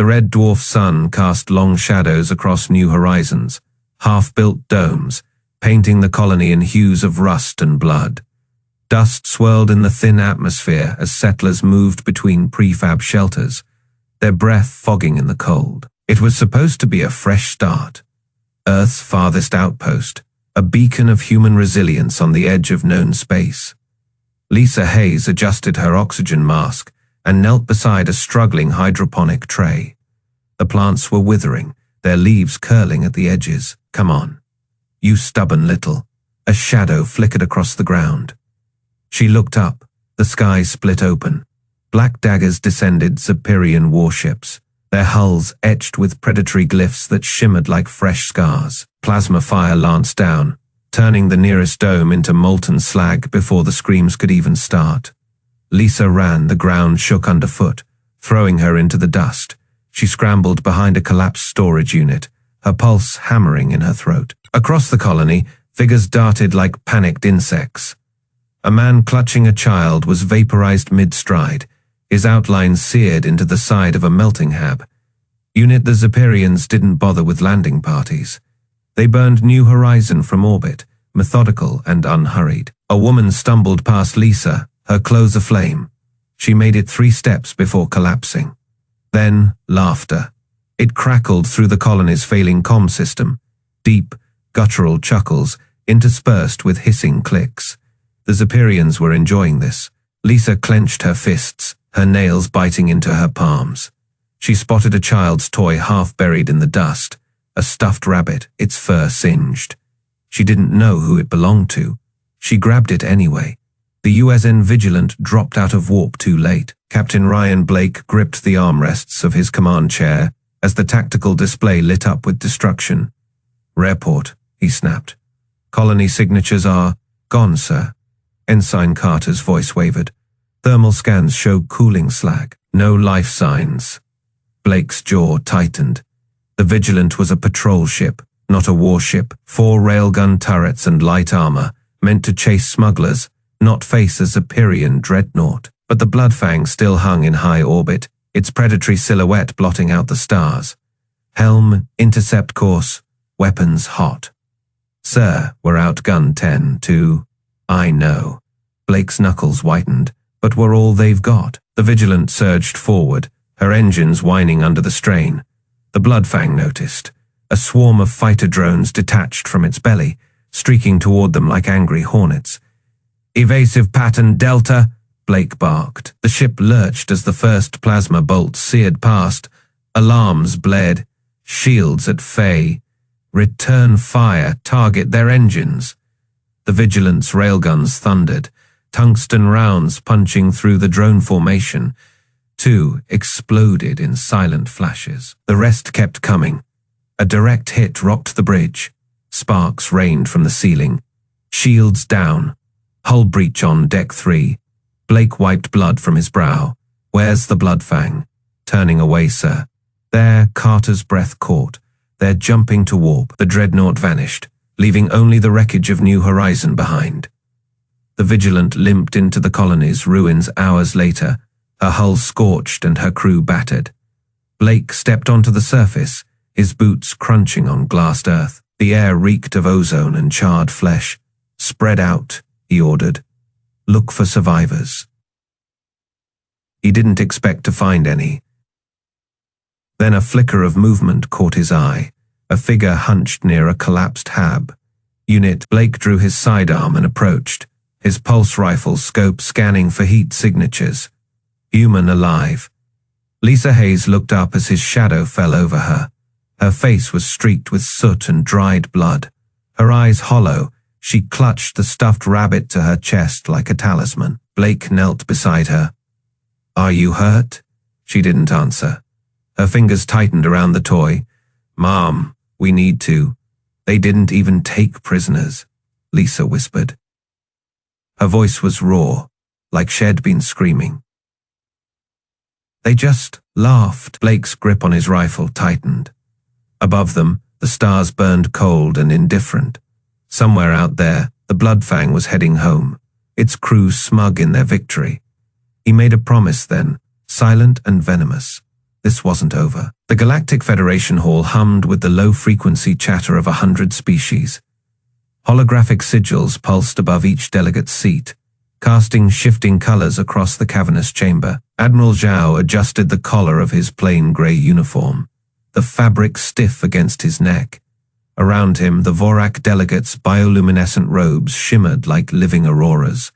The red dwarf sun cast long shadows across New Horizons, half-built domes, painting the colony in hues of rust and blood. Dust swirled in the thin atmosphere as settlers moved between prefab shelters, their breath fogging in the cold. It was supposed to be a fresh start. Earth's farthest outpost, a beacon of human resilience on the edge of known space. Lisa Hayes adjusted her oxygen mask and knelt beside a struggling hydroponic tray. The plants were withering, their leaves curling at the edges. "Come on, you stubborn little." A shadow flickered across the ground. She looked up, the sky split open. Black daggers descended Zephyrian warships, their hulls etched with predatory glyphs that shimmered like fresh scars. Plasma fire lanced down, turning the nearest dome into molten slag before the screams could even start. Lisa ran, the ground shook underfoot, throwing her into the dust. She scrambled behind a collapsed storage unit, her pulse hammering in her throat. Across the colony, figures darted like panicked insects. A man clutching a child was vaporized mid-stride, his outlines seared into the side of a melting hab. Unit, the Zephyrians didn't bother with landing parties. They burned New Horizon from orbit, methodical and unhurried. A woman stumbled past Lisa, her clothes aflame. She made it 3 steps before collapsing. Then, laughter. It crackled through the colony's failing comm system. Deep, guttural chuckles, interspersed with hissing clicks. The Zephyrians were enjoying this. Lisa clenched her fists, her nails biting into her palms. She spotted a child's toy half buried in the dust, a stuffed rabbit, its fur singed. She didn't know who it belonged to. She grabbed it anyway. The USN Vigilant dropped out of warp too late. Captain Ryan Blake gripped the armrests of his command chair as the tactical display lit up with destruction. "Report," he snapped. "Colony signatures are gone, sir." Ensign Carter's voice wavered. Thermal scans showed cooling slag. No life signs. Blake's jaw tightened. The Vigilant was a patrol ship, not a warship. 4 railgun turrets and light armor, meant to chase smugglers, not face a Zephyrian dreadnought. But the Bloodfang still hung in high orbit, its predatory silhouette blotting out the stars. Helm, intercept course, weapons hot. "Sir, we're outgunned 10-2. "I know." Blake's knuckles whitened, but were all they've got. The Vigilant surged forward, her engines whining under the strain. The Bloodfang noticed. A swarm of fighter drones detached from its belly, streaking toward them like angry hornets. "Evasive pattern Delta," Blake barked. The ship lurched as the first plasma bolts seared past. Alarms blared. "Shields at Faye. Return fire, target their engines." The Vigilant's railguns thundered, tungsten rounds punching through the drone formation. 2 exploded in silent flashes. The rest kept coming. A direct hit rocked the bridge. Sparks rained from the ceiling. Shields down. Hull breach on deck 3. Blake wiped blood from his brow. "Where's the Bloodfang?" "Turning away, sir." There, Carter's breath caught. They're jumping to warp. The dreadnought vanished, leaving only the wreckage of New Horizon behind. The Vigilant limped into the colony's ruins hours later, her hull scorched and her crew battered. Blake stepped onto the surface, his boots crunching on glassed earth. The air reeked of ozone and charred flesh. "Spread out," he ordered. "Look for survivors." He didn't expect to find any. Then a flicker of movement caught his eye, a figure hunched near a collapsed hab. Unit. Blake drew his sidearm and approached, his pulse rifle scope scanning for heat signatures. Human alive. Lisa Hayes looked up as his shadow fell over her. Her face was streaked with soot and dried blood. Her eyes hollow, she clutched the stuffed rabbit to her chest like a talisman. Blake knelt beside her. "Are you hurt?" She didn't answer. Her fingers tightened around the toy. "Mom, we need to. They didn't even take prisoners," Lisa whispered. Her voice was raw, like she'd been screaming. "They just laughed." Blake's grip on his rifle tightened. Above them, the stars burned cold and indifferent. Somewhere out there, the Bloodfang was heading home, its crew smug in their victory. He made a promise then, silent and venomous. This wasn't over. The Galactic Federation hall hummed with the low-frequency chatter of 100 species. Holographic sigils pulsed above each delegate's seat, casting shifting colors across the cavernous chamber. Admiral Zhao adjusted the collar of his plain gray uniform, the fabric stiff against his neck. Around him, the Vorak delegates' bioluminescent robes shimmered like living auroras,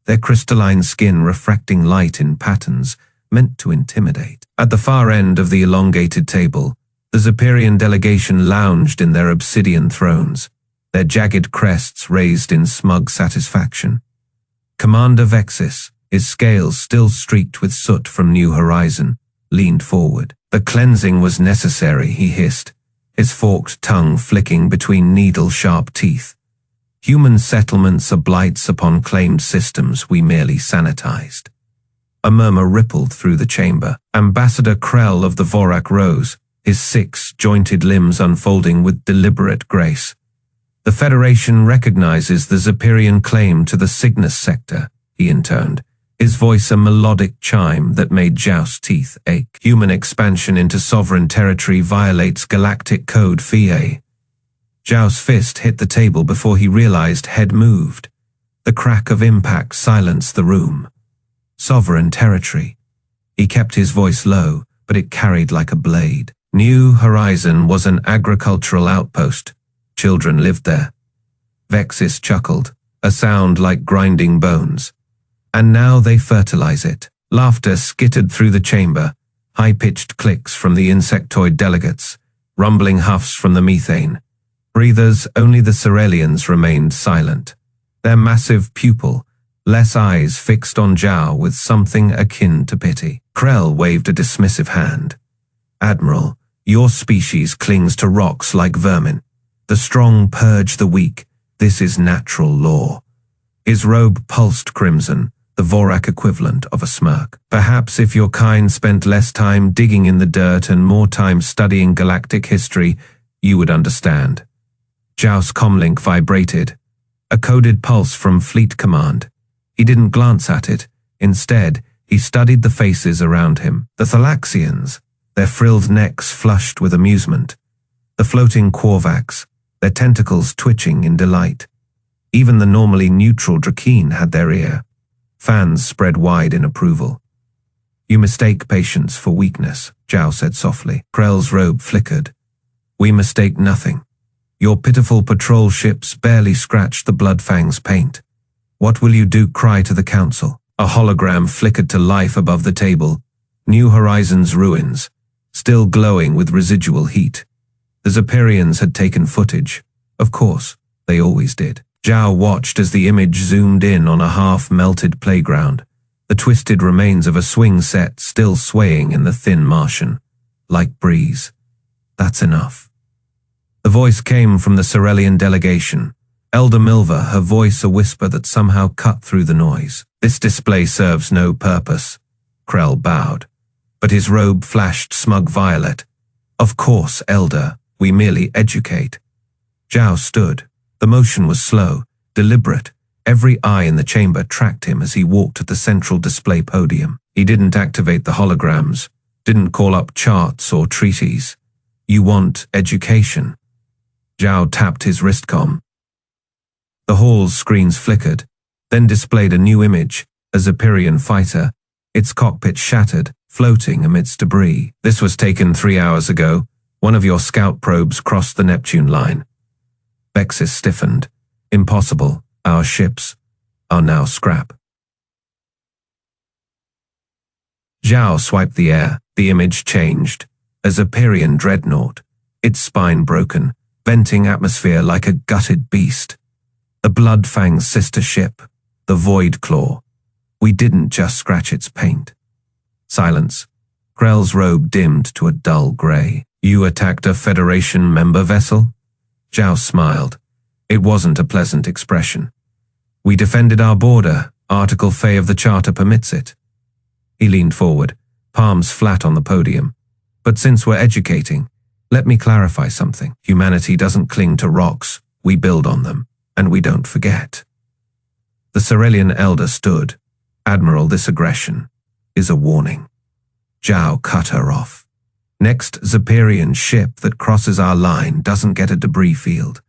their crystalline skin refracting light in patterns meant to intimidate. At the far end of the elongated table, the Zeperian delegation lounged in their obsidian thrones, their jagged crests raised in smug satisfaction. Commander Vexis, his scales still streaked with soot from New Horizon, leaned forward. The cleansing was necessary, he hissed, his forked tongue flicking between needle-sharp teeth. Human settlements are blights upon claimed systems we merely sanitized. A murmur rippled through the chamber. Ambassador Krell of the Vorak rose, his 6 jointed limbs unfolding with deliberate grace. The Federation recognizes the Zeperian claim to the Cygnus sector, he intoned, his voice a melodic chime that made Zhao's teeth ache. Human expansion into sovereign territory violates Galactic Code Phi. Zhao's fist hit the table before he realized head moved. The crack of impact silenced the room. Sovereign territory. He kept his voice low, but it carried like a blade. New Horizon was an agricultural outpost. Children lived there. Vexis chuckled, a sound like grinding bones. And now they fertilize it. Laughter skittered through the chamber, high-pitched clicks from the insectoid delegates, rumbling huffs from the methane. Breathers, only the Cerelians remained silent. Their massive pupil, less eyes fixed on Zhao with something akin to pity. Krell waved a dismissive hand. Admiral, your species clings to rocks like vermin. The strong purge the weak. This is natural law. His robe pulsed crimson, the Vorak equivalent of a smirk. Perhaps if your kind spent less time digging in the dirt and more time studying galactic history, you would understand. Zhao's comlink vibrated, a coded pulse from Fleet Command. He didn't glance at it. Instead, he studied the faces around him. The Thalaxians, their frilled necks flushed with amusement. The floating Korvax, their tentacles twitching in delight. Even the normally neutral Drakeen had their ear. Fans spread wide in approval. You mistake patience for weakness, Zhao said softly. Krell's robe flickered. We mistake nothing. Your pitiful patrol ships barely scratched the Bloodfang's paint. What will you do? Cry to the Council. A hologram flickered to life above the table. New Horizon's ruins, still glowing with residual heat. The Zeperians had taken footage. Of course, they always did. Zhao watched as the image zoomed in on a half-melted playground, the twisted remains of a swing set still swaying in the thin Martian, like breeze. That's enough. The voice came from the Cerelian delegation. Elder Milva, her voice a whisper that somehow cut through the noise. This display serves no purpose. Krell bowed, but his robe flashed smug violet. Of course, Elder, we merely educate. Zhao stood. The motion was slow, deliberate. Every eye in the chamber tracked him as he walked to the central display podium. He didn't activate the holograms, didn't call up charts or treaties. You want education. Zhao tapped his wristcom. The hall's screens flickered, then displayed a new image, a Zeperian fighter, its cockpit shattered, floating amidst debris. This was taken 3 hours ago. One of your scout probes crossed the Neptune line. Vexis stiffened. Impossible. Our ships are now scrap. Zhao swiped the air. The image changed. A Zeperian dreadnought, its spine broken, venting atmosphere like a gutted beast. The Bloodfang's sister ship, the Void Claw. We didn't just scratch its paint. Silence. Krell's robe dimmed to a dull gray. You attacked a Federation member vessel? Zhao smiled. It wasn't a pleasant expression. We defended our border. Article Phi of the Charter permits it. He leaned forward, palms flat on the podium. But since we're educating, let me clarify something. Humanity doesn't cling to rocks. We build on them, and we don't forget. The Cerelian elder stood. Admiral, this aggression is a warning. Zhao cut her off. Next Zephyrian ship that crosses our line doesn't get a debris field.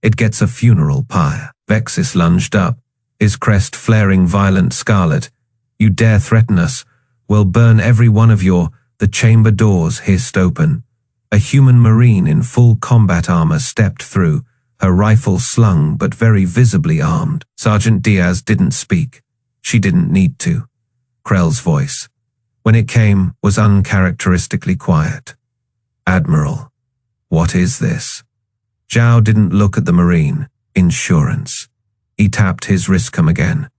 It gets a funeral pyre. Vexis lunged up, his crest flaring violent scarlet. You dare threaten us? We'll burn every one of your... The chamber doors hissed open. A human marine in full combat armor stepped through, her rifle slung but very visibly armed. Sergeant Diaz didn't speak. She didn't need to. Krell's voice, when it came, was uncharacteristically quiet. Admiral, what is this? Zhao didn't look at the marine. Insurance. He tapped his wristcom again.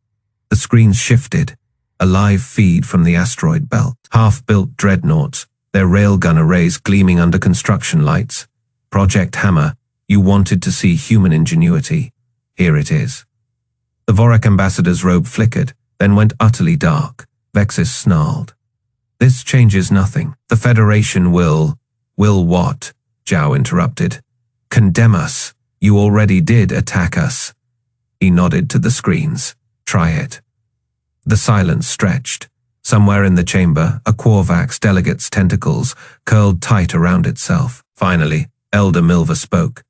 The screen shifted. A live feed from the asteroid belt. Half-built dreadnoughts, their railgun arrays gleaming under construction lights. Project Hammer, you wanted to see human ingenuity. Here it is. The Vorak ambassador's robe flickered, then went utterly dark. Vexis snarled. This changes nothing. The Federation will what? Zhao interrupted. Condemn us. You already did attack us. He nodded to the screens. Try it. The silence stretched. Somewhere in the chamber, a Korvax delegate's tentacles curled tight around itself. Finally, Elder Milva spoke.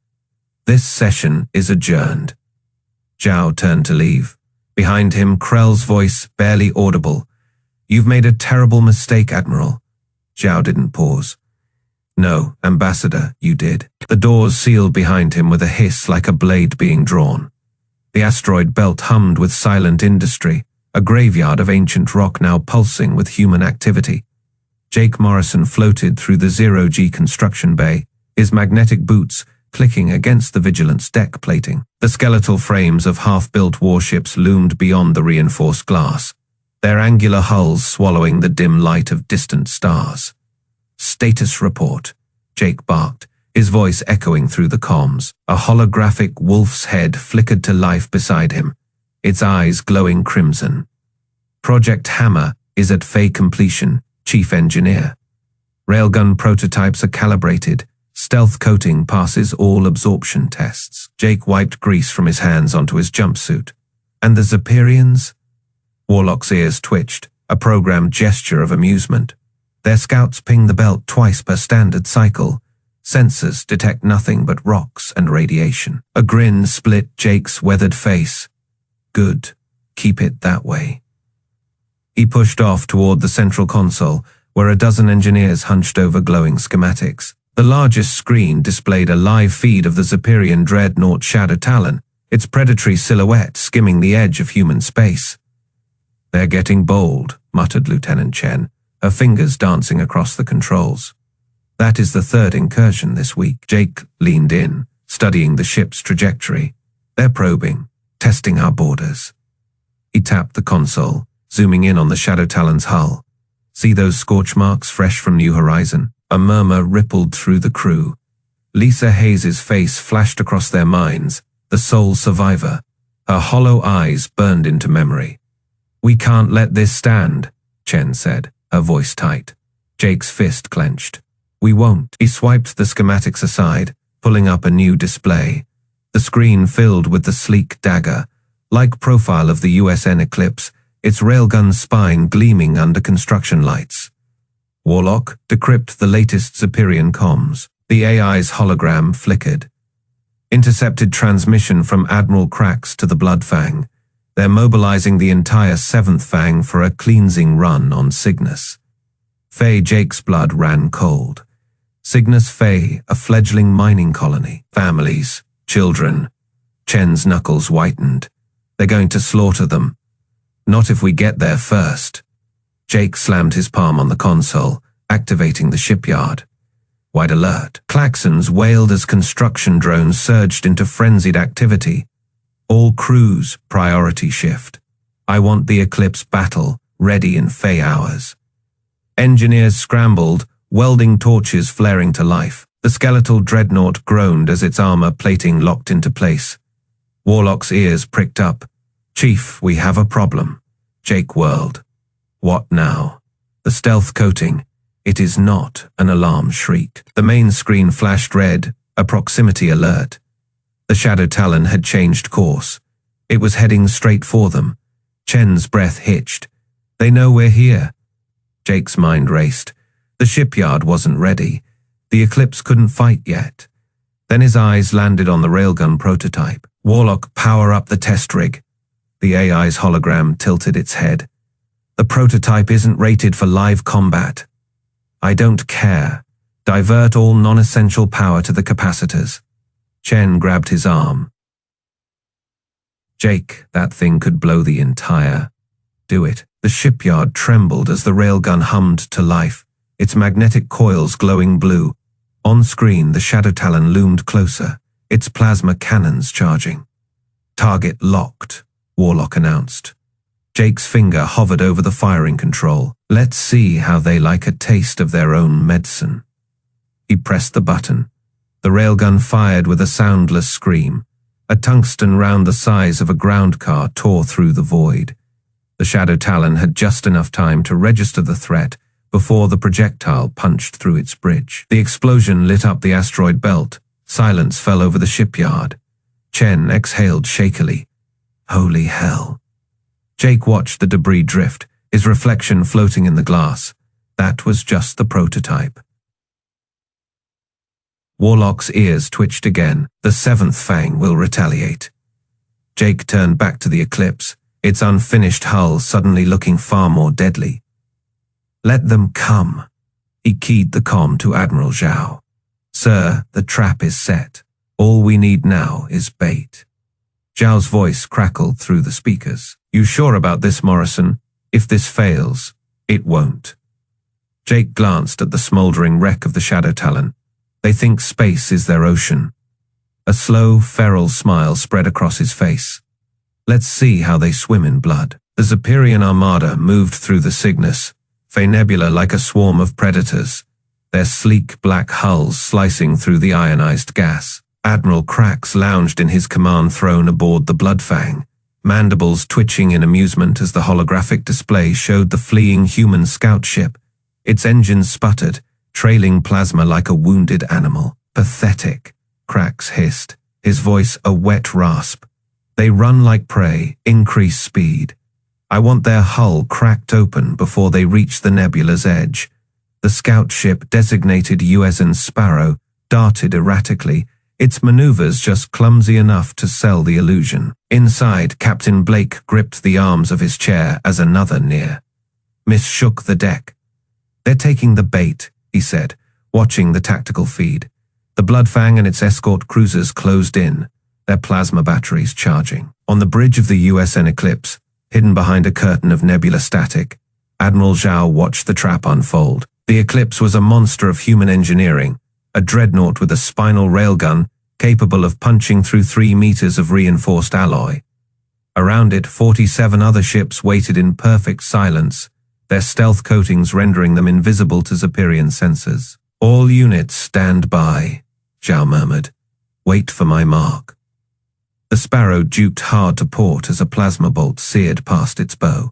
This session is adjourned. Zhao turned to leave. Behind him, Krell's voice, barely audible. You've made a terrible mistake, Admiral. Zhao didn't pause. No, Ambassador, you did. The doors sealed behind him with a hiss like a blade being drawn. The asteroid belt hummed with silent industry, a graveyard of ancient rock now pulsing with human activity. Jake Morrison floated through the zero-G construction bay, his magnetic boots clicking against the Vigilance deck plating. The skeletal frames of half-built warships loomed beyond the reinforced glass, their angular hulls swallowing the dim light of distant stars. Status report, Jake barked, his voice echoing through the comms. A holographic wolf's head flickered to life beside him, its eyes glowing crimson. Project Hammer is at phase completion, Chief Engineer. Railgun prototypes are calibrated. Stealth coating passes all absorption tests. Jake wiped grease from his hands onto his jumpsuit. And the Zephyrians? Warlock's ears twitched, a programmed gesture of amusement. Their scouts ping the belt twice per standard cycle. Sensors detect nothing but rocks and radiation. A grin split Jake's weathered face. Good. Keep it that way. He pushed off toward the central console, where a dozen engineers hunched over glowing schematics. The largest screen displayed a live feed of the Zephyrian dreadnought Shadow Talon, its predatory silhouette skimming the edge of human space. They're getting bold, muttered Lieutenant Chen, her fingers dancing across the controls. That is the third incursion this week. Jake leaned in, studying the ship's trajectory. They're probing, testing our borders. He tapped the console, zooming in on the Shadow Talon's hull. See those scorch marks fresh from New Horizon? A murmur rippled through the crew. Lisa Hayes' face flashed across their minds, the sole survivor. Her hollow eyes burned into memory. We can't let this stand, Chen said, her voice tight. Jake's fist clenched. We won't. He swiped the schematics aside, pulling up a new display. The screen filled with the sleek dagger, like profile of the USN Eclipse, its railgun spine gleaming under construction lights. Warlock, decrypt the latest Zephyrian comms. The AI's hologram flickered. Intercepted transmission from Admiral Krax to the Bloodfang. They're mobilizing the entire 7th Fang for a cleansing run on Cygnus. Faye Jake's blood ran cold. Cygnus Faye, a fledgling mining colony. Families, children. Chen's knuckles whitened. They're going to slaughter them. Not if we get there first. Jake slammed his palm on the console, activating the shipyard. Wide alert. Klaxons wailed as construction drones surged into frenzied activity. All crews, priority shift. I want the Eclipse battle, ready in Fey hours. Engineers scrambled, welding torches flaring to life. The skeletal dreadnought groaned as its armor plating locked into place. Warlock's ears pricked up. Chief, we have a problem. Jake whirled. What now? The stealth coating. It is not an alarm shriek. The main screen flashed red, a proximity alert. The Shadow Talon had changed course. It was heading straight for them. Chen's breath hitched. They know we're here. Jake's mind raced. The shipyard wasn't ready. The Eclipse couldn't fight yet. Then his eyes landed on the railgun prototype. Warlock, power up the test rig. The AI's hologram tilted its head. The prototype isn't rated for live combat. I don't care. Divert all non-essential power to the capacitors. Chen grabbed his arm. Jake, that thing could blow the entire. Do it. The shipyard trembled as the railgun hummed to life, its magnetic coils glowing blue. On screen, the Shadow Talon loomed closer, its plasma cannons charging. Target locked, Warlock announced. Jake's finger hovered over the firing control. Let's see how they like a taste of their own medicine. He pressed the button. The railgun fired with a soundless scream. A tungsten round the size of a ground car tore through the void. The Shadow Talon had just enough time to register the threat before the projectile punched through its bridge. The explosion lit up the asteroid belt. Silence fell over the shipyard. Chen exhaled shakily. Holy hell. Jake watched the debris drift, his reflection floating in the glass. That was just the prototype. Warlock's ears twitched again. The seventh fang will retaliate. Jake turned back to the Eclipse, its unfinished hull suddenly looking far more deadly. Let them come. He keyed the comm to Admiral Zhao. Sir, the trap is set. All we need now is bait. Zhao's voice crackled through the speakers. You sure about this, Morrison? If this fails, it won't. Jake glanced at the smoldering wreck of the Shadow Talon. They think space is their ocean. A slow, feral smile spread across his face. Let's see how they swim in blood. The Zephyrian armada moved through the Cygnus, Fey Nebula like a swarm of predators, their sleek black hulls slicing through the ionized gas. Admiral Krax lounged in his command throne aboard the Bloodfang, mandibles twitching in amusement as the holographic display showed the fleeing human scout ship. Its engines sputtered, trailing plasma like a wounded animal. Pathetic, Krax hissed, his voice a wet rasp. They run like prey, increase speed. I want their hull cracked open before they reach the nebula's edge. The scout ship, designated USN Sparrow, darted erratically, its maneuvers just clumsy enough to sell the illusion. Inside, Captain Blake gripped the arms of his chair as another near. Miss shook the deck. They're taking the bait, he said, watching the tactical feed. The Bloodfang and its escort cruisers closed in, their plasma batteries charging. On the bridge of the USN Eclipse, hidden behind a curtain of nebula static, Admiral Zhao watched the trap unfold. The Eclipse was a monster of human engineering, a dreadnought with a spinal railgun capable of punching through 3 meters of reinforced alloy. Around it, 47 other ships waited in perfect silence, their stealth coatings rendering them invisible to Zephyrian sensors. All units stand by, Zhao murmured. Wait for my mark. The Sparrow duped hard to port as a plasma bolt seared past its bow.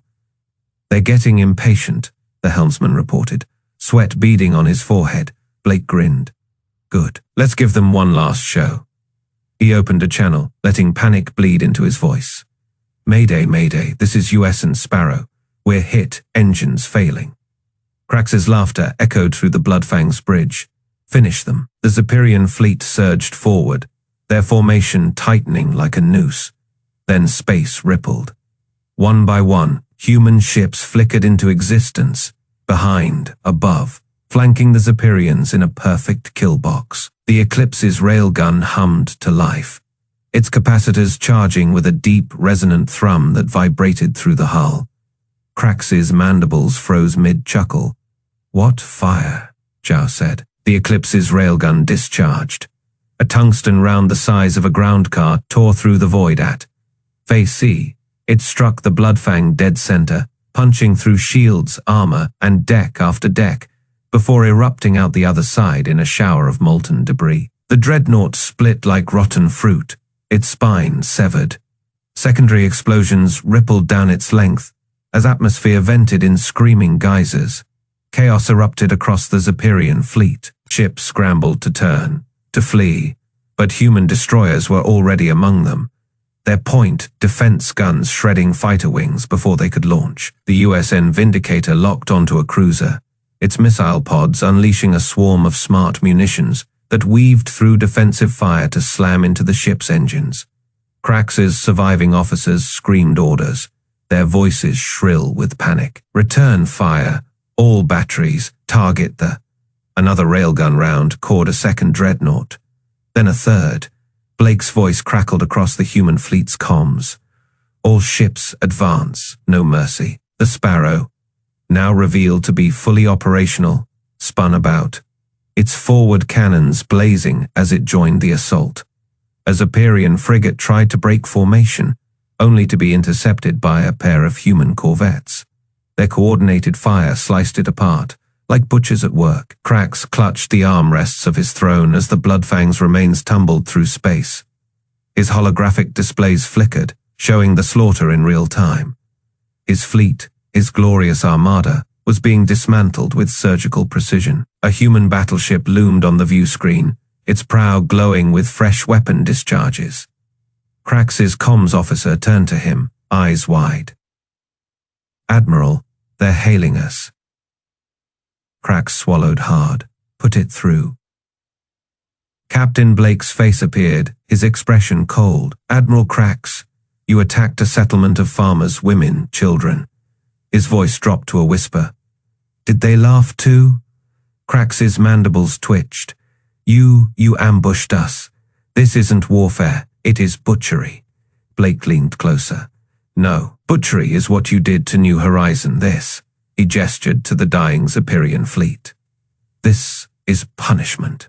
They're getting impatient, the helmsman reported, sweat beading on his forehead. Blake grinned. Good. Let's give them one last show. He opened a channel, letting panic bleed into his voice. Mayday, Mayday, this is USN Sparrow. We're hit, engines failing. Krax's laughter echoed through the Bloodfang's bridge. Finish them. The Zephyrian fleet surged forward, their formation tightening like a noose. Then space rippled. One by one, human ships flickered into existence, behind, above, flanking the Zephyrians in a perfect kill box. The Eclipse's railgun hummed to life, its capacitors charging with a deep, resonant thrum that vibrated through the hull. Krax's mandibles froze mid-chuckle. What fire, Zhao said. The Eclipse's railgun discharged. A tungsten round the size of a ground car tore through the void at Phase C. It struck the Bloodfang dead center, punching through shields, armor, and deck after deck, before erupting out the other side in a shower of molten debris. The dreadnought split like rotten fruit, its spine severed. Secondary explosions rippled down its length, as atmosphere vented in screaming geysers. Chaos erupted across the Zephyrian fleet. Ships scrambled to turn, to flee, but human destroyers were already among them, their point defense guns shredding fighter wings before they could launch. The USN Vindicator locked onto a cruiser, its missile pods unleashing a swarm of smart munitions that weaved through defensive fire to slam into the ship's engines. Crax's surviving officers screamed orders, their voices shrill with panic. Return fire, all batteries, target the... Another railgun round caught a second dreadnought. Then a third. Blake's voice crackled across the human fleet's comms. All ships advance, no mercy. The Sparrow, now revealed to be fully operational, spun about, its forward cannons blazing as it joined the assault. A Zeperian frigate tried to break formation, only to be intercepted by a pair of human corvettes. Their coordinated fire sliced it apart, like butchers at work. Crax clutched the armrests of his throne as the Bloodfang's remains tumbled through space. His holographic displays flickered, showing the slaughter in real time. His fleet, his glorious armada, was being dismantled with surgical precision. A human battleship loomed on the view screen, its prow glowing with fresh weapon discharges. Crax's comms officer turned to him, eyes wide. "Admiral, they're hailing us." Crax swallowed hard, put it through. Captain Blake's face appeared, his expression cold. "Admiral Crax, you attacked a settlement of farmers, women, children." His voice dropped to a whisper. "Did they laugh too?" Crax's mandibles twitched. You ambushed us. This isn't warfare, it is butchery." Blake leaned closer. "No, butchery is what you did to New Horizon. This," he gestured to the dying Zeperian fleet. "This is punishment."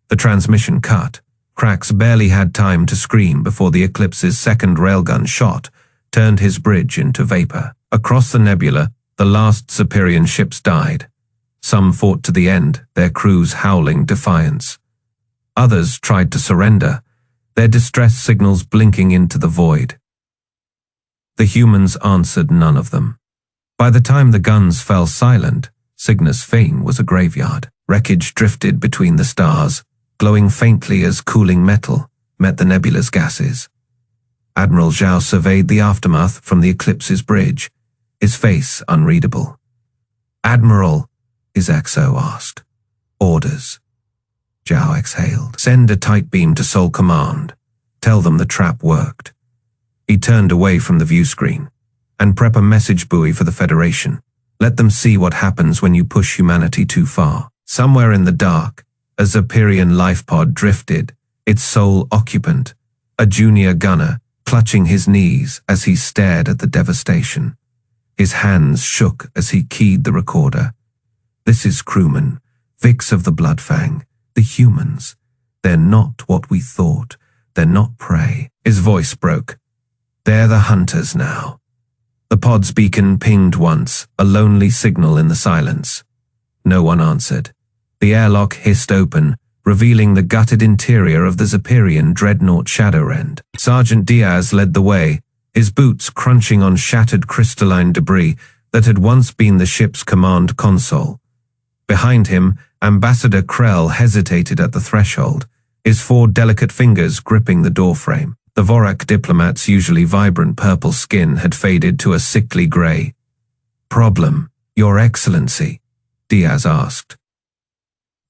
The transmission cut. Crax barely had time to scream before the Eclipse's second railgun shot turned his bridge into vapor. Across the nebula, the last Zeperian ships died. Some fought to the end, their crews howling defiance. Others tried to surrender, their distress signals blinking into the void. The humans answered none of them. By the time the guns fell silent, Cygnus Fane was a graveyard. Wreckage drifted between the stars, glowing faintly as cooling metal met the nebula's gases. Admiral Zhao surveyed the aftermath from the Eclipse's bridge, his face unreadable. "Admiral," his XO asked. "Orders." Zhao exhaled. "Send a tight beam to Sol Command. Tell them the trap worked." He turned away from the view screen. "And prep a message buoy for the Federation. Let them see what happens when you push humanity too far." Somewhere in the dark, a Zeperian life pod drifted, its sole occupant, a junior gunner, clutching his knees as he stared at the devastation. His hands shook as he keyed the recorder. "This is crewman, Vix of the Bloodfang, the humans. They're not what we thought. They're not prey." His voice broke. "They're the hunters now." The pod's beacon pinged once, a lonely signal in the silence. No one answered. The airlock hissed open, revealing the gutted interior of the Zeperian dreadnought Shadowrend. Sergeant Diaz led the way, his boots crunching on shattered crystalline debris that had once been the ship's command console. Behind him, Ambassador Krell hesitated at the threshold, his 4 delicate fingers gripping the doorframe. The Vorak diplomat's usually vibrant purple skin had faded to a sickly gray. "Problem, Your Excellency?" Diaz asked.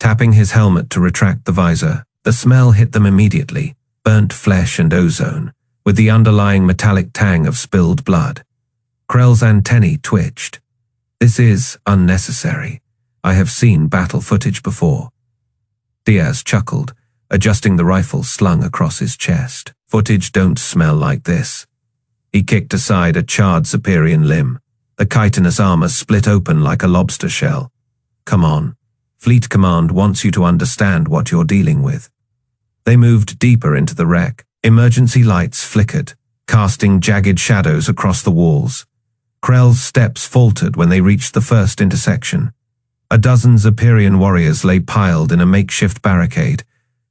Tapping his helmet to retract the visor, the smell hit them immediately, burnt flesh and ozone, with the underlying metallic tang of spilled blood. Krell's antennae twitched. "This is unnecessary. I have seen battle footage before." Diaz chuckled, adjusting the rifle slung across his chest. "Footage don't smell like this." He kicked aside a charred Zeperian limb. The chitinous armor split open like a lobster shell. "Come on. Fleet Command wants you to understand what you're dealing with." They moved deeper into the wreck. Emergency lights flickered, casting jagged shadows across the walls. Krell's steps faltered when they reached the first intersection. A dozen Zeperian warriors lay piled in a makeshift barricade,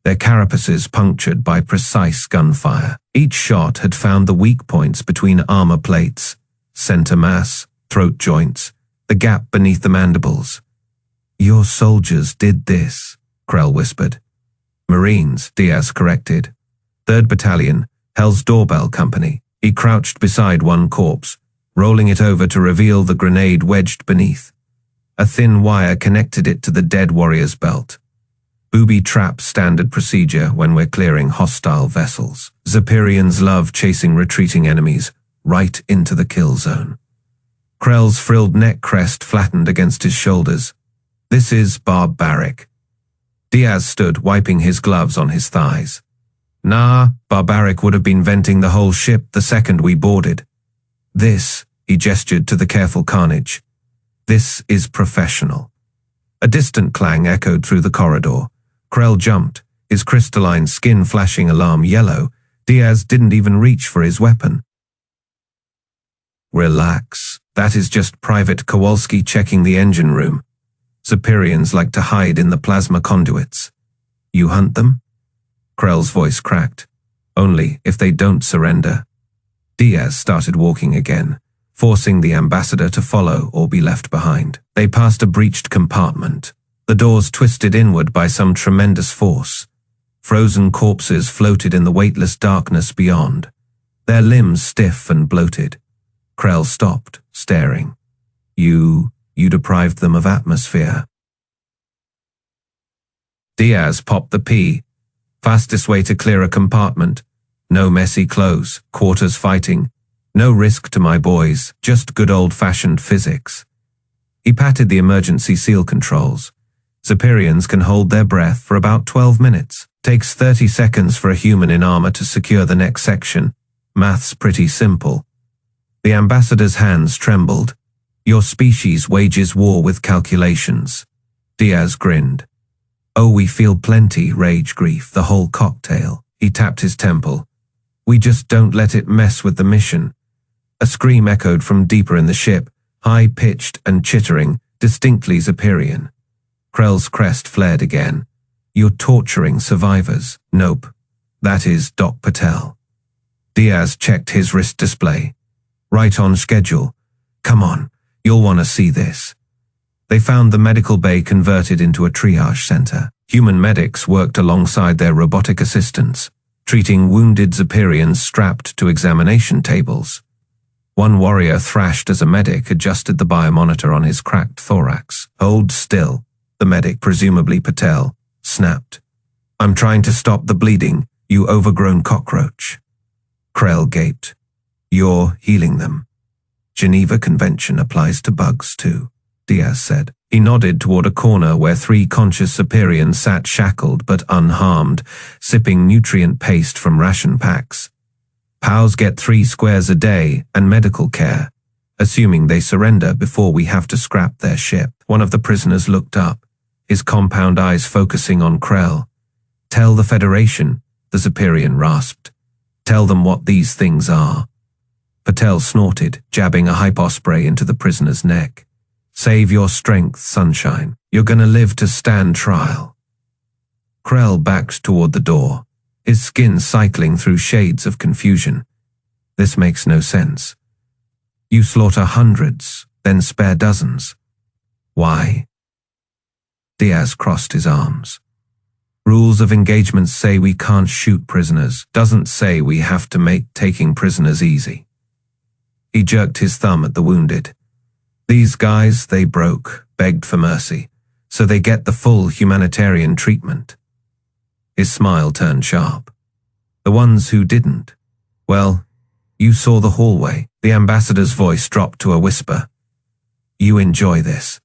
their carapaces punctured by precise gunfire. Each shot had found the weak points between armor plates, center mass, throat joints, the gap beneath the mandibles. "Your soldiers did this," Krell whispered. "Marines," Diaz corrected. 3rd Battalion, Hell's Doorbell Company. He crouched beside one corpse, rolling it over to reveal the grenade wedged beneath. A thin wire connected it to the dead warrior's belt. Booby trap standard procedure when we're clearing hostile vessels. Zephyrians love chasing retreating enemies right into the kill zone. Krell's frilled neck crest flattened against his shoulders. This is barbaric. Diaz stood, wiping his gloves on his thighs. Nah, barbaric would have been venting the whole ship the second we boarded. This, he gestured to the careful carnage. This is professional. A distant clang echoed through the corridor. Krell jumped, his crystalline skin flashing alarm yellow. Diaz didn't even reach for his weapon. Relax. That is just Private Kowalski checking the engine room. Zephyrians like to hide in the plasma conduits. You hunt them? Krell's voice cracked. Only if they don't surrender. Diaz started walking again, forcing the ambassador to follow or be left behind. They passed a breached compartment. The doors twisted inward by some tremendous force. Frozen corpses floated in the weightless darkness beyond, their limbs stiff and bloated. Krell stopped, staring. You deprived them of atmosphere. Diaz popped the P. Fastest way to clear a compartment. No messy clothes, quarters fighting. No risk to my boys, just good old-fashioned physics. He patted the emergency seal controls. Zephyrians can hold their breath for about 12 minutes. Takes 30 seconds for a human in armor to secure the next section. Math's pretty simple. The ambassador's hands trembled. Your species wages war with calculations. Diaz grinned. Oh, we feel plenty, rage, grief, the whole cocktail. He tapped his temple. We just don't let it mess with the mission. A scream echoed from deeper in the ship, high-pitched and chittering, distinctly Zephyrian. Krell's crest flared again. You're torturing survivors. Nope. That is Doc Patel. Diaz checked his wrist display. Right on schedule. Come on, you'll want to see this. They found the medical bay converted into a triage center. Human medics worked alongside their robotic assistants, treating wounded Zephyrians strapped to examination tables. One warrior thrashed as a medic adjusted the biomonitor on his cracked thorax. Hold still, the medic, presumably Patel, snapped. I'm trying to stop the bleeding, you overgrown cockroach. Krell gaped. You're healing them. Geneva Convention applies to bugs too, Diaz said. He nodded toward a corner where 3 conscious Zephyrians sat shackled but unharmed, sipping nutrient paste from ration packs. POWs get 3 squares a day and medical care, assuming they surrender before we have to scrap their ship. One of the prisoners looked up, his compound eyes focusing on Krell. Tell the Federation, the Zephyrian rasped. Tell them what these things are. Patel snorted, jabbing a hypospray into the prisoner's neck. Save your strength, sunshine. You're gonna live to stand trial. Krell backed toward the door, his skin cycling through shades of confusion. This makes no sense. You slaughter hundreds, then spare dozens. Why? Diaz crossed his arms. Rules of engagement say we can't shoot prisoners, doesn't say we have to make taking prisoners easy. He jerked his thumb at the wounded. These guys, they broke, begged for mercy, so they get the full humanitarian treatment. His smile turned sharp. The ones who didn't, well, you saw the hallway. The ambassador's voice dropped to a whisper. You enjoy this.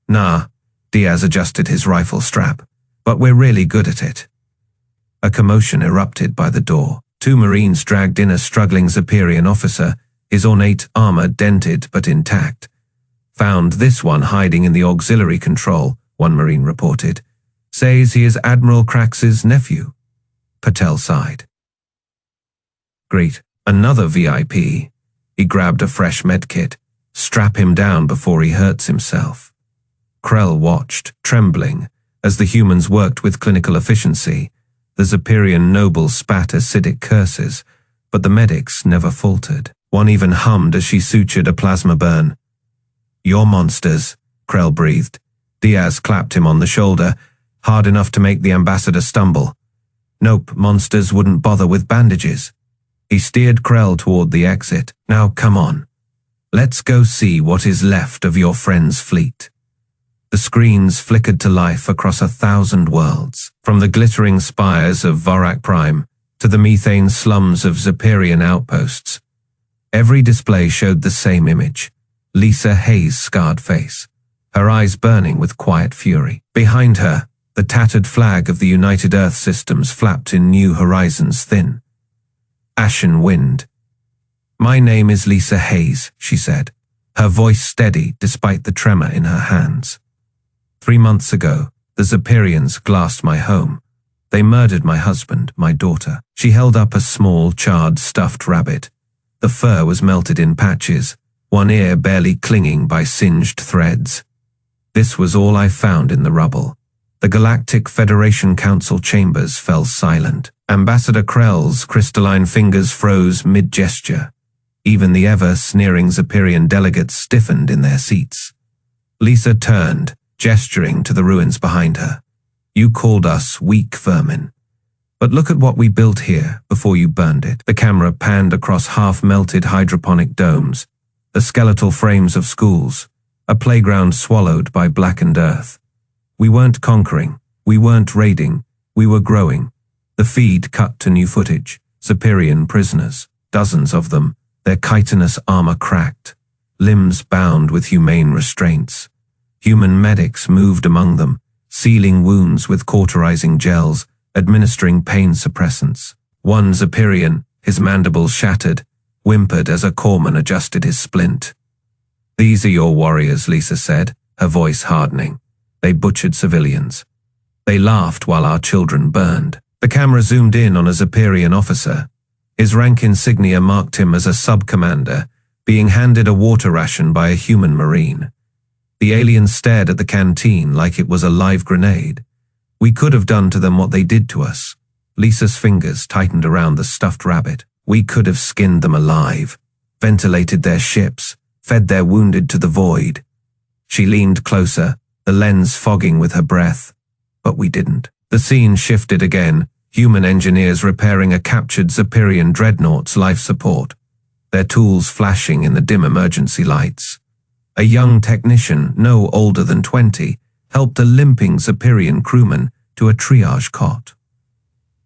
Nah, Diaz adjusted his rifle strap, but we're really good at it. A commotion erupted by the door. 2 Marines dragged in a struggling Zephyrian officer, his ornate armor dented but intact. Found this one hiding in the auxiliary control, one Marine reported. Says he is Admiral Crax's nephew. Patel sighed. Great, another VIP. He grabbed a fresh medkit. Strap him down before he hurts himself. Krell watched, trembling, as the humans worked with clinical efficiency. The Zephyrian nobles spat acidic curses, but the medics never faltered. One even hummed as she sutured a plasma burn. You're monsters, Krell breathed. Diaz clapped him on the shoulder, hard enough to make the ambassador stumble. Nope, monsters wouldn't bother with bandages. He steered Krell toward the exit. Now come on. Let's go see what is left of your friend's fleet. The screens flickered to life across 1,000 worlds, from the glittering spires of Vorak Prime to the methane slums of Zeperian outposts. Every display showed the same image: Lisa Hayes' scarred face, her eyes burning with quiet fury. Behind her, the tattered flag of the United Earth Systems flapped in New Horizons' thin, ashen wind. "My name is Lisa Hayes," she said, her voice steady despite the tremor in her hands. 3 months ago, the Zeperians glassed my home. They murdered my husband, my daughter. She held up a small, charred, stuffed rabbit. The fur was melted in patches, one ear barely clinging by singed threads. This was all I found in the rubble. The Galactic Federation Council chambers fell silent. Ambassador Krell's crystalline fingers froze mid-gesture. Even the ever-sneering Zeperian delegates stiffened in their seats. Lisa turned, gesturing to the ruins behind her. "You called us weak vermin. But look at what we built here before you burned it." The camera panned across half-melted hydroponic domes, the skeletal frames of schools, a playground swallowed by blackened earth. We weren't conquering, we weren't raiding, we were growing. The feed cut to new footage: Zeperian prisoners, dozens of them, their chitinous armor cracked, limbs bound with humane restraints. Human medics moved among them, sealing wounds with cauterizing gels, administering pain suppressants. One Zeperian, his mandibles shattered, whimpered as a corpsman adjusted his splint. "These are your warriors," Lisa said, her voice hardening. "They butchered civilians. They laughed while our children burned." The camera zoomed in on a Zeperian officer. His rank insignia marked him as a sub-commander, being handed a water ration by a human marine. The alien stared at the canteen like it was a live grenade. "We could have done to them what they did to us." Lisa's fingers tightened around the stuffed rabbit. "We could have skinned them alive, ventilated their ships, fed their wounded to the void." She leaned closer, the lens fogging with her breath. "But we didn't." The scene shifted again, human engineers repairing a captured Zeperian dreadnought's life support, their tools flashing in the dim emergency lights. A young technician, no older than 20, helped a limping Zeperian crewman to a triage cot.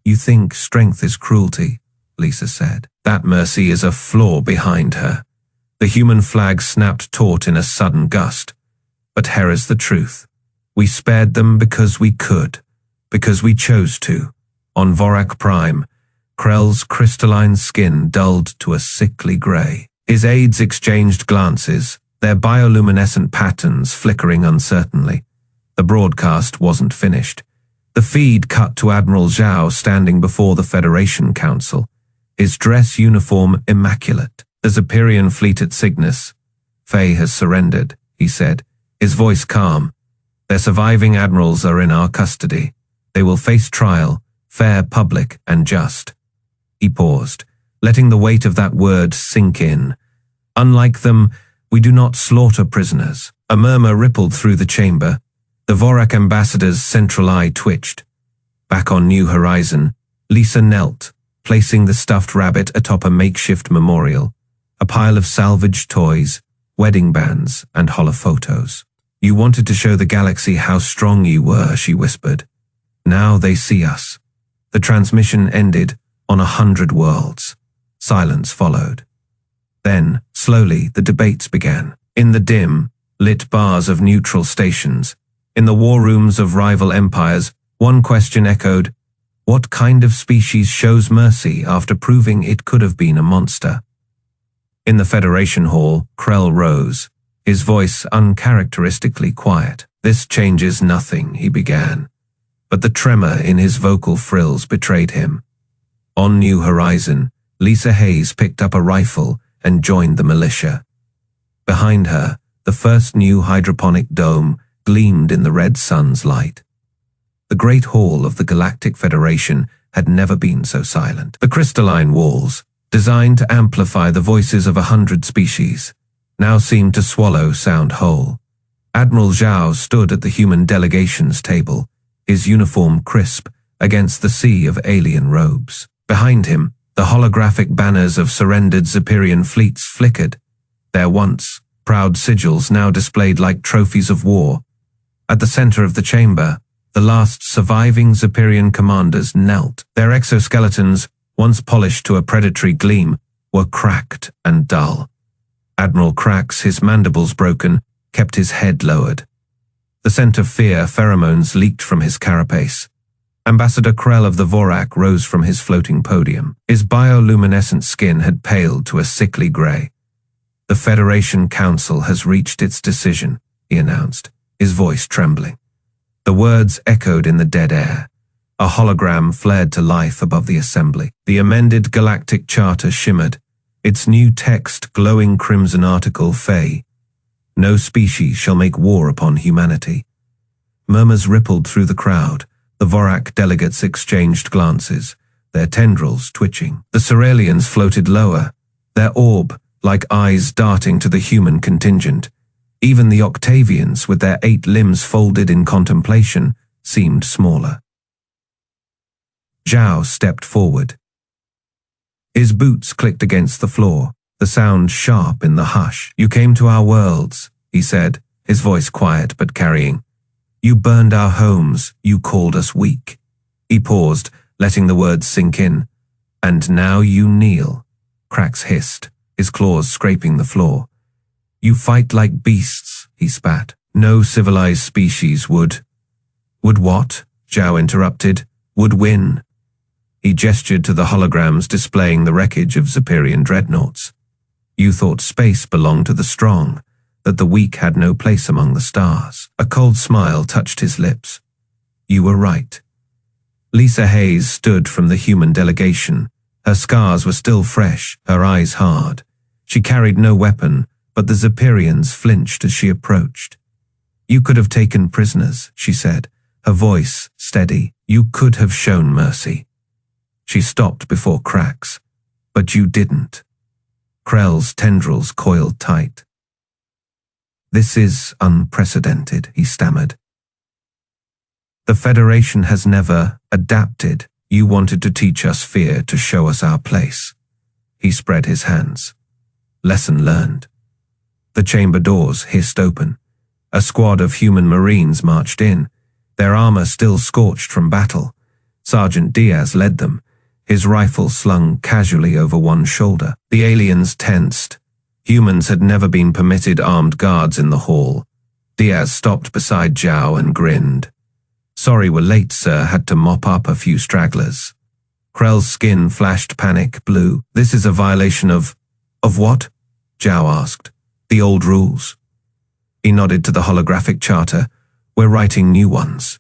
"You think strength is cruelty," Lisa said. "That mercy is a flaw behind her." The human flag snapped taut in a sudden gust. "But here is the truth. We spared them because we could, because we chose to." On Vorak Prime, Krell's crystalline skin dulled to a sickly gray. His aides exchanged glances, their bioluminescent patterns flickering uncertainly. The broadcast wasn't finished. The feed cut to Admiral Zhao standing before the Federation Council, his dress uniform immaculate. "The Zeperian fleet at Cygnus. Faye has surrendered," he said, his voice calm. "Their surviving admirals are in our custody. They will face trial, fair, public, and just." He paused, letting the weight of that word sink in. "Unlike them, we do not slaughter prisoners." A murmur rippled through the chamber. The Vorak ambassador's central eye twitched. Back on New Horizon, Lisa knelt, placing the stuffed rabbit atop a makeshift memorial, a pile of salvaged toys, wedding bands, and holophotos. "You wanted to show the galaxy how strong you were," she whispered. "Now they see us." The transmission ended on 100 worlds. Silence followed. Then, slowly, the debates began. In the dim, lit bars of neutral stations, in the war rooms of rival empires, one question echoed: what kind of species shows mercy after proving it could have been a monster? In the Federation Hall, Krell rose, his voice uncharacteristically quiet. "This changes nothing," he began, but the tremor in his vocal frills betrayed him. On New Horizon, Lisa Hayes picked up a rifle and joined the militia. Behind her, the first new hydroponic dome gleamed in the red sun's light. The great hall of the Galactic Federation had never been so silent. The crystalline walls, designed to amplify the voices of 100 species, now seemed to swallow sound whole. Admiral Zhao stood at the human delegations table, his uniform crisp against the sea of alien robes. Behind him, the holographic banners of surrendered Zeperian fleets flickered, their once proud sigils now displayed like trophies of war. At the center of the chamber, the last surviving Zephyrian commanders knelt. Their exoskeletons, once polished to a predatory gleam, were cracked and dull. Admiral Krax, his mandibles broken, kept his head lowered. The scent of fear pheromones leaked from his carapace. Ambassador Krell of the Vorak rose from his floating podium. His bioluminescent skin had paled to a sickly gray. "The Federation Council has reached its decision," he announced, his voice trembling. The words echoed in the dead air. A hologram flared to life above the assembly. The amended Galactic Charter shimmered, its new text glowing crimson article Fey. "No species shall make war upon humanity." Murmurs rippled through the crowd. The Vorak delegates exchanged glances, their tendrils twitching. The Ceralians floated lower, their orb like eyes darting to the human contingent. Even the Octavians, with their 8 limbs folded in contemplation, seemed smaller. Zhao stepped forward. His boots clicked against the floor, the sound sharp in the hush. "You came to our worlds," he said, his voice quiet but carrying. "You burned our homes, you called us weak." He paused, letting the words sink in. "And now you kneel," Krax hissed, his claws scraping the floor. "You fight like beasts," he spat. "No civilized species would." "Would what?" Zhao interrupted. "Would win." He gestured to the holograms displaying the wreckage of Zephyrian dreadnoughts. "You thought space belonged to the strong, that the weak had no place among the stars." A cold smile touched his lips. "You were right." Lisa Hayes stood from the human delegation. Her scars were still fresh, her eyes hard. She carried no weapon, but the Zephyrians flinched as she approached. "You could have taken prisoners," she said, her voice steady. "You could have shown mercy." She stopped before Krax. "But you didn't." Krell's tendrils coiled tight. "This is unprecedented," he stammered. "The Federation has never adapted. You wanted to teach us fear, to show us our place." He spread his hands. "Lesson learned." The chamber doors hissed open. A squad of human Marines marched in, their armor still scorched from battle. Sergeant Diaz led them, his rifle slung casually over one shoulder. The aliens tensed. Humans had never been permitted armed guards in the hall. Diaz stopped beside Zhao and grinned. "Sorry we're late, sir. Had to mop up a few stragglers." Krell's skin flashed panic blue. "This is a violation of what?" Zhao asked. "The old rules." He nodded to the holographic charter. "We're writing new ones."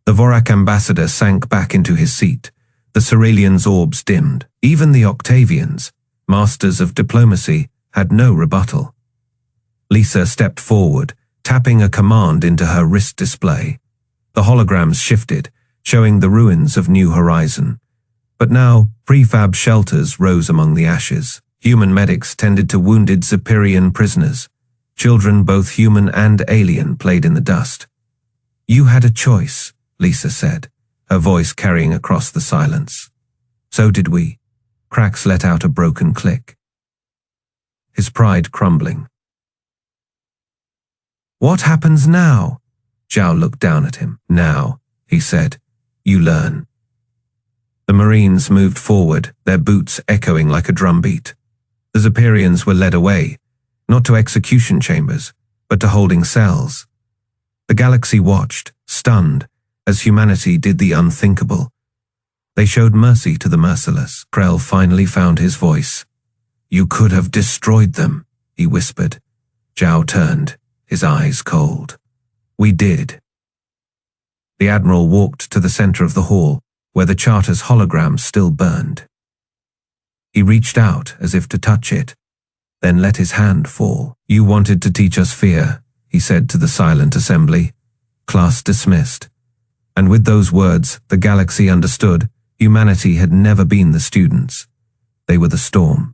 The Vorak ambassador sank back into his seat. The Ceralians' orbs dimmed. Even the Octavians, masters of diplomacy, had no rebuttal. Lisa stepped forward, tapping a command into her wrist display. The holograms shifted, showing the ruins of New Horizon. But now, prefab shelters rose among the ashes. Human medics tended to wounded Zephyrian prisoners. Children, both human and alien, played in the dust. "You had a choice," Lisa said, her voice carrying across the silence. "So did we." Krax let out a broken click, his pride crumbling. "What happens now?" Zhao looked down at him. "Now," he said, "you learn." The Marines moved forward, their boots echoing like a drumbeat. The Zephyrians were led away, not to execution chambers, but to holding cells. The galaxy watched, stunned, as humanity did the unthinkable. They showed mercy to the merciless. Krell finally found his voice. "You could have destroyed them," he whispered. Zhao turned, his eyes cold. "We did." The Admiral walked to the center of the hall, where the charter's hologram still burned. He reached out as if to touch it, then let his hand fall. "You wanted to teach us fear," he said to the silent assembly. Class dismissed. And with those words, the galaxy understood humanity had never been the students. They were the storm.